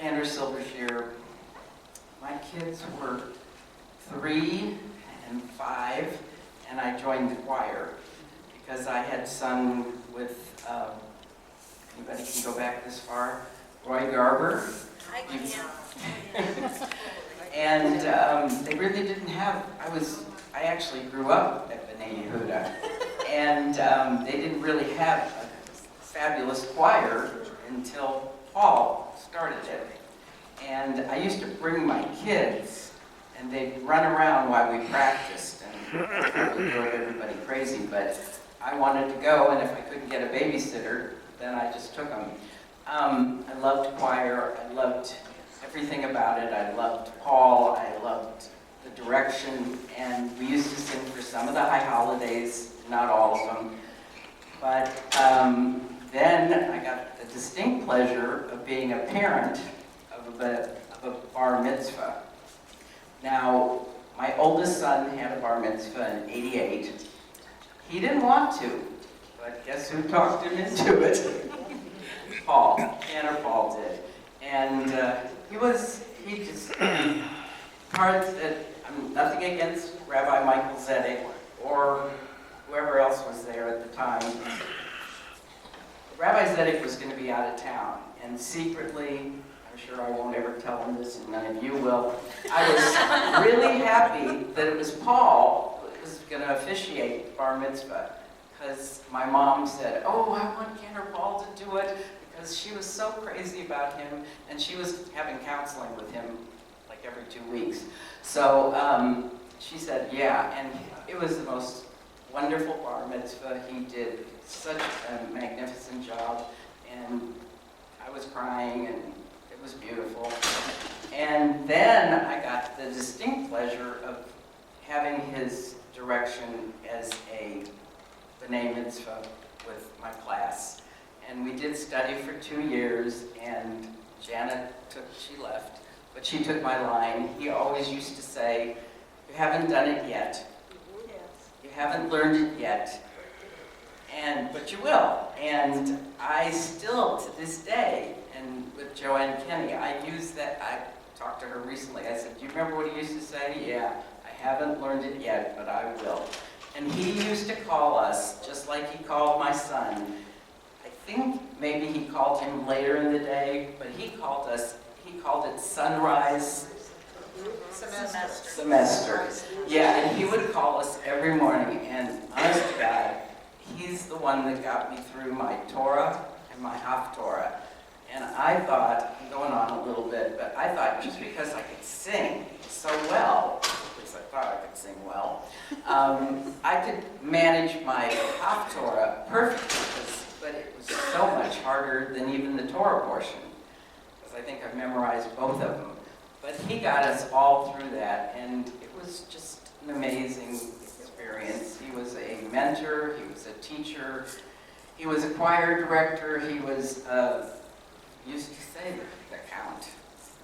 Cantor, Silbersher. My kids were 3 and 5, and I joined the choir because I had sung with, anybody can go back this far, Roy Garber. I can. And they really didn't have, I actually grew up at B'nai Yehuda, and they didn't really have a fabulous choir until Paul started it. And I used to bring my kids, and they'd run around while we practiced, and that probably drove everybody crazy, but I wanted to go, and if I couldn't get a babysitter, then I just took them. I loved choir, I loved everything about it. I loved Paul, I loved the direction, and we used to sing for some of the high holidays, not all of them. But then I got the distinct pleasure of being a parent of a bar mitzvah. Now, my oldest son had a bar mitzvah in '88. He didn't want to, but guess who talked him into it? Paul, Cantor Paul did. And he just, parts that, nothing against Rabbi Michael Zedek or whoever else was there at the time. Rabbi Zedek was going to be out of town, and secretly, I'm sure I won't ever tell him this, and none of you will, I was really happy that it was Paul who was going to officiate bar mitzvah, because my mom said, oh, I want Cantor Paul to do it, because she was so crazy about him, and she was having counseling with him like every 2 weeks. So she said, yeah, and it was the most wonderful bar mitzvah. He did such a magnificent job, and I was crying, and it was beautiful. And then I got the distinct pleasure of having his direction as a B'nai Mitzvah with my class. And we did study for 2 years, and Janet she left, but she took my line. He always used to say, you haven't done it yet. You haven't learned it yet, but you will. And I still, to this day, and with Joanne Kenny, I use that. I talked to her recently. I said, do you remember what he used to say? Yeah, I haven't learned it yet, but I will. And he used to call us, just like he called my son. I think maybe he called him later in the day, but he called it sunrise semester. Yeah, and he would call us every morning, and honest to God, he's the one that got me through my Torah and my Haftorah. And I thought, I'm going on a little bit, but I thought just because I could sing so well, at least I thought I could sing well, I could manage my Haftorah perfectly, but it was so much harder than even the Torah portion, because I think I've memorized both of them. But he got us all through that, and it was just an amazing experience. He was a mentor, he was a teacher, he was a choir director, he was, used to say the count.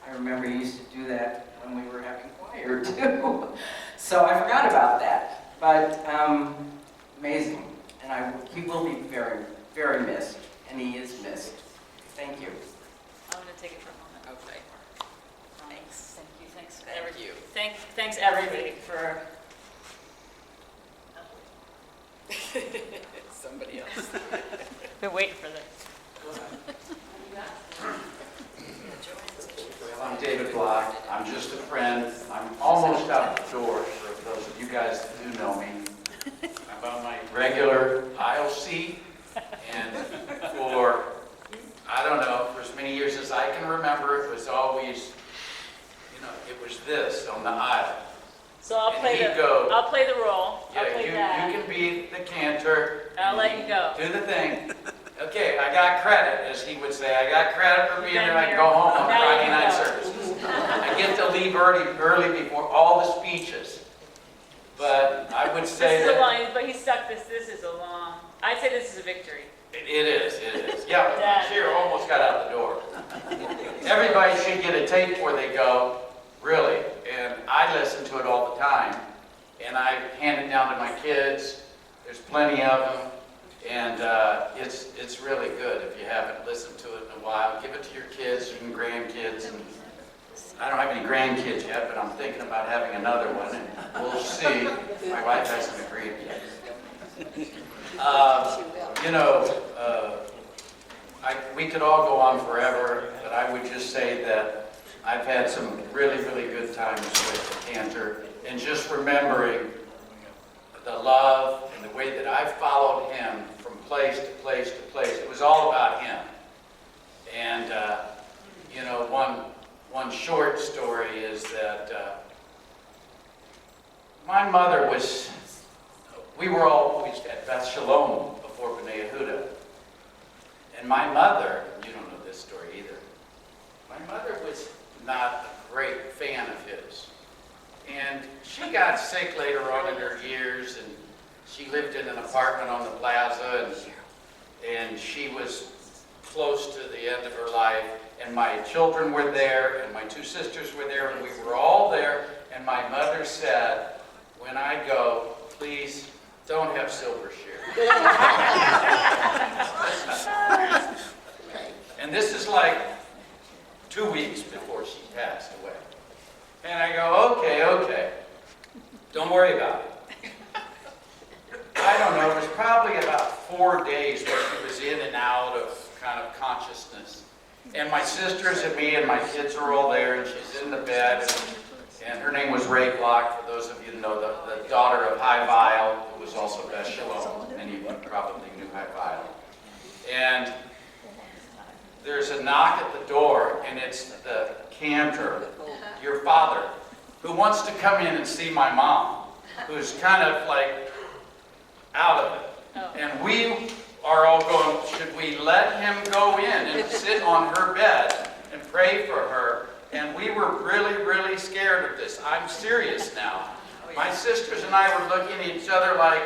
I remember he used to do that when we were having choir too. So I forgot about that, but amazing. And he will be very, very missed, and he is missed. Thank you. I'm going to take it for a moment. Okay. Thanks. Thank you. Thanks everybody for. Somebody else. Been waiting for this. Well, I'm David Block. I'm just a friend. I'm almost out the door for those of you guys that do know me. I'm on my regular aisle seat, and for, I don't know, for as many years as I can remember, it was always, it was this on the aisle. So I'll And play he'd the go, I'll play the role. I'll Yeah, play you that. can be the cantor. I'll let you go. Do the thing. Okay, I got credit, as he would say. I got credit for being Been there. I here. can go home on Now Friday you night go. services. I get to leave early before all the speeches. But I would say This is a that long, but he stuck this. This is a long. I'd say this is a victory. it is. Yeah, Hamshire almost got out the door. Everybody should get a tape before they go, really. And I listen to it all the time. And I hand it down to my kids. There's plenty of them. And it's really good if you haven't listened to it in a while. Give it to your kids and grandkids. And I don't have any grandkids yet, but I'm thinking about having another one. And we'll see. My wife hasn't agreed yet. We could all go on forever, but I would just say that I've had some really, really good times with Cantor. And just remembering the love and the way that I followed him from place to place to place. It was all about him. And, one short story is that my mother we were always at Beth Shalom before B'nai Yehuda. And my mother, you don't know this story either, my mother was not a great fan of his. And she got sick later on in her years, and she lived in an apartment on the plaza, and she was close to the end of her life. And my children were there, and my two sisters were there, and we were all there. And my mother said, when I go, please don't have Silbersher. And this is like 2 weeks before she passed away. And I go, okay, don't worry about it. I don't know, it was probably about 4 days where she was in and out of kind of consciousness. And my sisters and me and my kids are all there, and she's in the bed, and her name was Ray Block, for those of you who know, the daughter of High Vial, who was also Beth Shalom. Many of you probably knew High Vial. And there's a knock at the door, and it's the Cantor, your father, who wants to come in and see my mom, who's kind of like out of it. Oh. And we are all going, should we let him go in and sit on her bed and pray for her? And we were really, really scared of this. I'm serious now. My sisters and I were looking at each other like,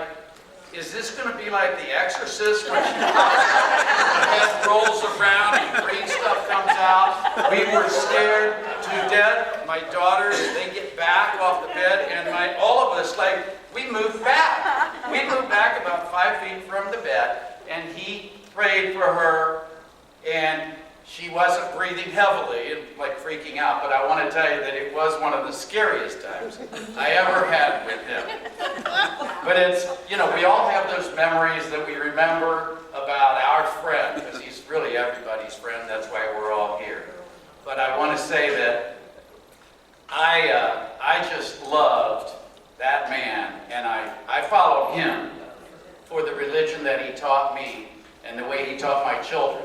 is this going to be like The Exorcist when she her head rolls around and green stuff comes out? We were scared to death. My daughters, they get back off the bed, and all of us, we moved back. We moved back about 5 feet from the bed, and he prayed for her, and she wasn't breathing heavily and freaking out, but I want to tell you that it was one of the scariest times I ever had with him. But it's, we all have those memories that we remember about our friend, because he's really everybody's friend. That's why we're all here. But I want to say that I just loved that man, and I followed him for the religion that he taught me and the way he taught my children.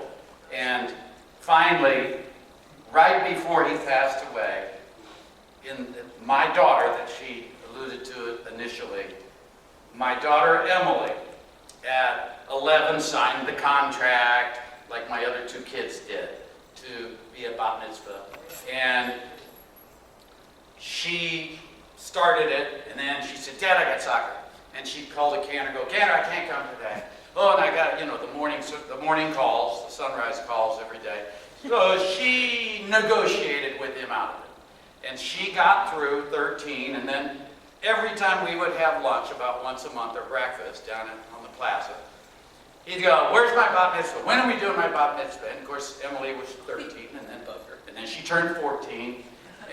And finally, right before he passed away, my daughter, that she alluded to initially, my daughter Emily, at 11, signed the contract, like my other two kids did, to be a bat mitzvah. And she started it, and then she said, Dad, I got soccer. And she called the Cantor, Cantor, I can't come today. Oh, and I got, the morning calls, the sunrise calls every day. So she negotiated with him out of it. And she got through 13, and then every time we would have lunch, about once a month, or breakfast down on the plaza, he'd go, where's my bat mitzvah? When are we doing my bat mitzvah? And of course, Emily was 13, and then she turned 14.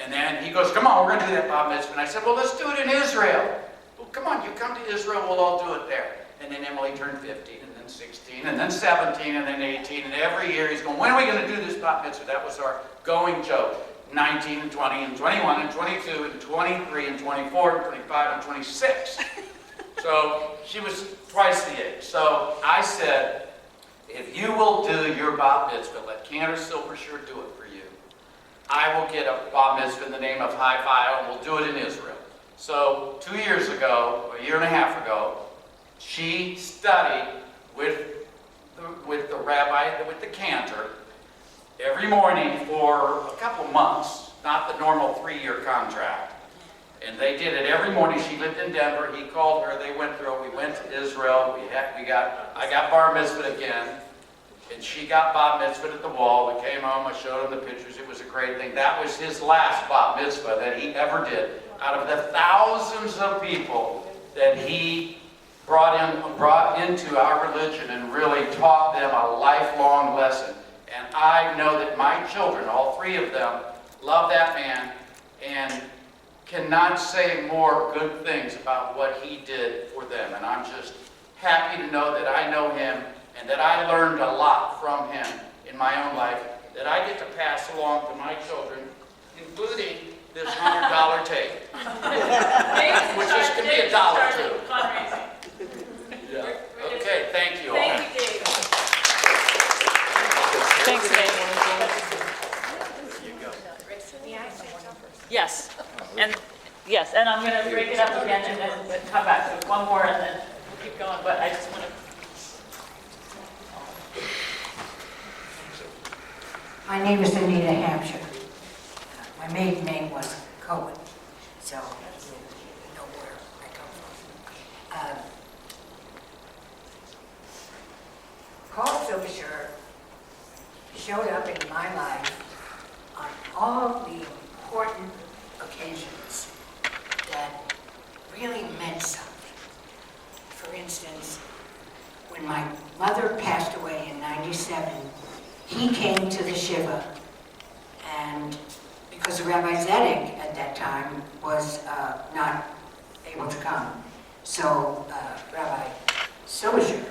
And then he goes, come on, we're going to do that bat mitzvah. And I said, well, let's do it in Israel. Well, come on, you come to Israel, we'll all do it there. And then Emily turned 15, and then 16, and then 17, and then 18. And every year he's going, when are we going to do this bat mitzvah? That was our going joke. 19 and 20 and 21 and 22 and 23 and 24 and 25 and 26. So she was twice the age. So I said, if you will do your bat mitzvah, let Cantor Silbersher do it for you. I will get a bat mitzvah in the name of High and we'll do it in Israel. So 2 years ago, a year and a half ago, she studied with the rabbi, with the Cantor, every morning for a couple months, not the normal 3-year contract. And they did it every morning. She lived in Denver. He called her. They went through it. We went to Israel. I got bar mitzvah again. And she got bat mitzvah at the wall. We came home. I showed him the pictures. It was a great thing. That was his last bat mitzvah that he ever did. Out of the thousands of people that he brought into our religion and really taught them a lifelong lesson. And I know that my children, all 3 of them, love that man and cannot say more good things about what he did for them. And I'm just happy to know that I know him and that I learned a lot from him in my own life that I get to pass along to my children, including this $100 tape, which is to be $1 too. Fundraising. Yeah. Okay, thank you all. Thank you, Dave. Thanks, Dave. Yes, and I'm going to break it up again and then come back to one more and then we'll keep going, but I just want to. My name is Anita Hamshire. My maiden name was Cohen, so you know where I come from. Paul Silbersher showed up in my life on all the important occasions that really meant something. For instance, when my mother passed away in '97, he came to the Shiva, and because Rabbi Zedek at that time was not able to come, so Rabbi Silbersher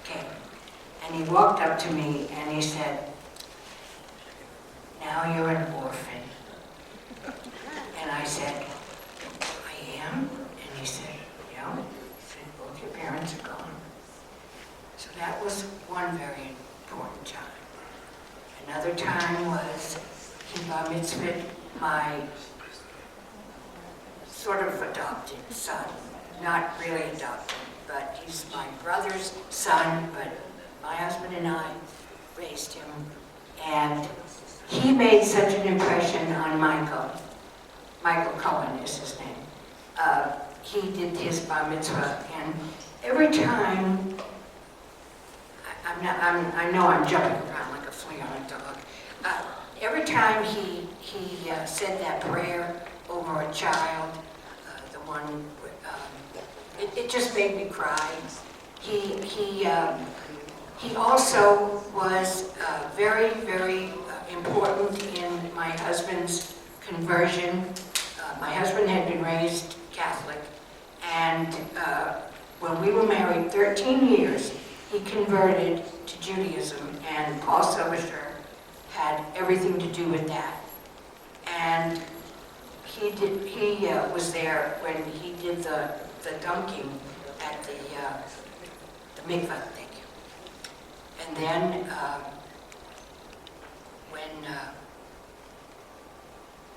came, and he walked up to me and he said, "Now you're an orphan." And I said, "I am?" And he said, "Yeah." He said, "Both your parents are gone." So that was one very important time. Another time was he bar mitzvahed my sort of adopted son. Not really adopted, but he's my brother's son, but my husband and I raised him. And he made such an impression on Michael. Michael Cohen is his name. He did his bar mitzvah, and every time, I know I'm jumping around like a flea on a dog. Every time he said that prayer over a child, the one, it just made me cry. He also was very, very important in my husband's conversion. My husband had been raised Catholic, and when we were married 13 years, he converted to Judaism, and Paul Silbersher had everything to do with that. And he was there when he did the dunking at the mikvah thing. And then when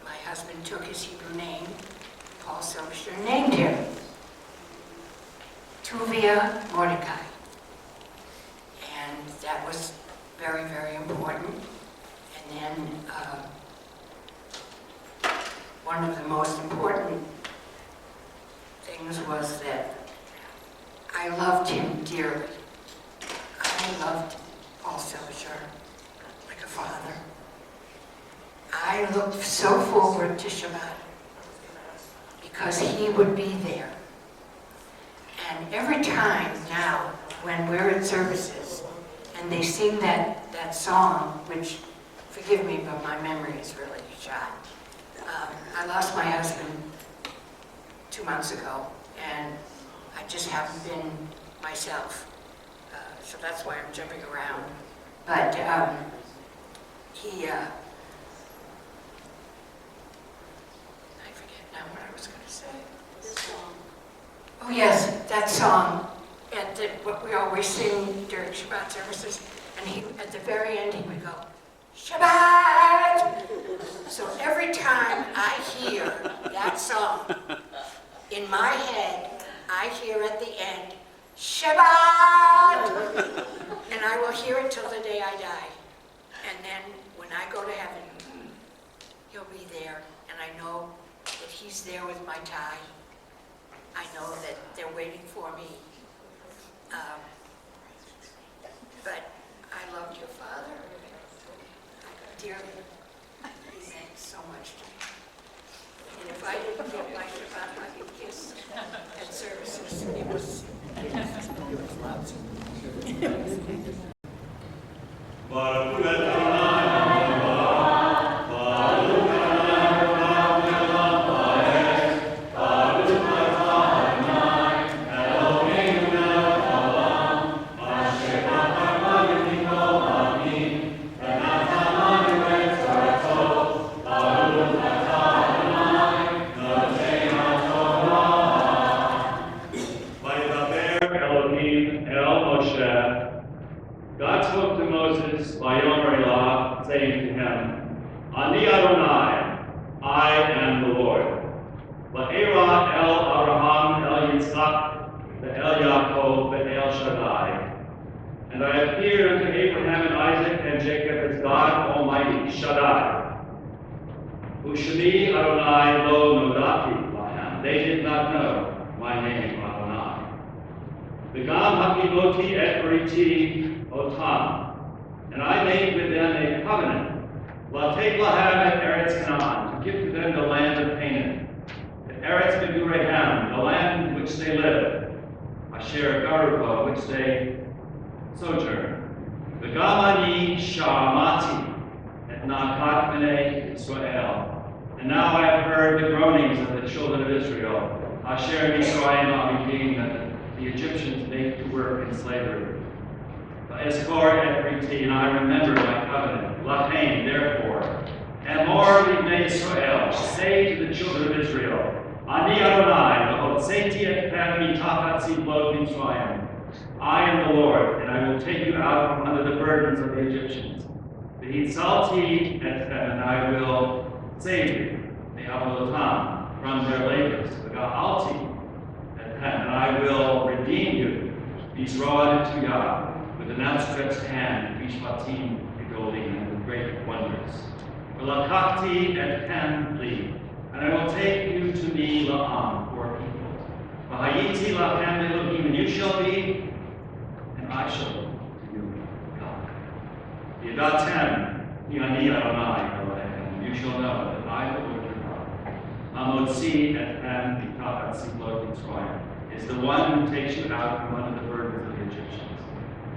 my husband took his Hebrew name, Paul Silbersher named him Tuvia Mordecai. And that was very, very important. And then one of the most important things was that I loved him dearly. I loved Paul Silbersher like a father. I looked so forward to Shabbat because he would be there. And every time now when we're at services and they sing that song, which, forgive me, but my memory is really shot. I lost my husband 2 months ago, and I just haven't been myself. So that's why I'm jumping around. But now what I was going to say. This song. Oh yes, that song. What we always sing during Shabbat services. And at the very end, he would go, Shabbat! So every time I hear that song, in my head, I hear at the end, Shabbat! And I will hear it till the day I die. And then when I go to heaven, he'll be there. And I know that he's there with my tie. I know that they're waiting for me. But I loved your father dearly. He meant so much to me. And if I didn't get my Shabbat lucky kiss at services, it was lousy. God spoke to Moses by Yomer, saying to him, Ani Adonai, I am the Lord. Va'era el Abraham, el Yitzchak, el Yaakov, el Shaddai. And I appeared unto Abraham and Isaac and Jacob as God Almighty, Shaddai. Ushemi Adonai lo nodati lahem. They did not know my name, Adonai. V'gam hakimoti et briti otam. And I made with them a covenant. Latei lahem et Eretz Canaan, to give to them the land of Canaan. Et Eretz Begureham, the land in which they live. Asher Garuba, which they sojourn. V'gam ani shamati et nakat b'nei Israel. And now I have heard the groanings of the children of Israel. Asher Mitzrayim avidim, that the Egyptians make to work in slavery. Eskor et briti, and I remember my covenant. Lachain, therefore, and more b'nei Israel, say to the children of Israel, Ani Adonai, v'hotzeti etchem mitachat tzivlot Mitzrayim. I am the Lord, and I will take you out from under the burdens of the Egyptians. V'hitzalti etchem, and I will save you, me'avodotam, from their labors. V'ga'alti etchem, and I will redeem you, Yisroel Tuyah, with an outstretched hand, Mishpatim, Gedolim, and with great wonders. V'lakachti etchem li, and I will take you to me, la'am, for people. V'hayiti lachem Elohim, and you shall be, and I shall be to you, God. Yadatem, Ani Adonai, and you shall know that I, the Lord your God, Amotzi etchem mitachat tzivlot Mitzrayim, is the one who takes you out from under the burdens of the Egyptians.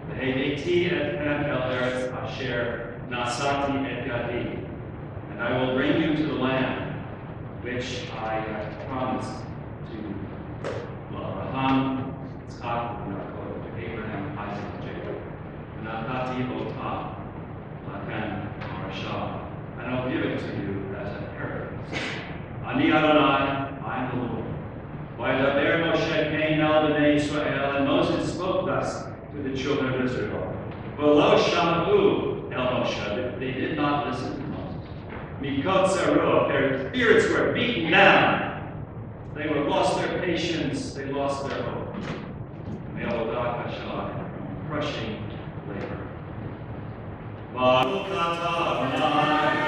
V'heveti etchem el eretz asher nasati et yadi, and I will bring you to the land which I have promised to Abraham, Yitzchak, and Yaakov, to Abraham, Isaac, and Jacob. V'natati otam lachem marashah, and I will give it to you as an inheritance. Ani Adonai, I am the Lord. Vaydaber Moshe came el b'nei Israel, and Moses spoke thus to the children of Israel. V'lo shama'u el Moshe, they did not listen to Moses. Mikot zerot, their spirits were beaten down. They were lost their patience, they lost their hope. Me'avodat hashalach, from crushing labor. Baruch atah Adonai,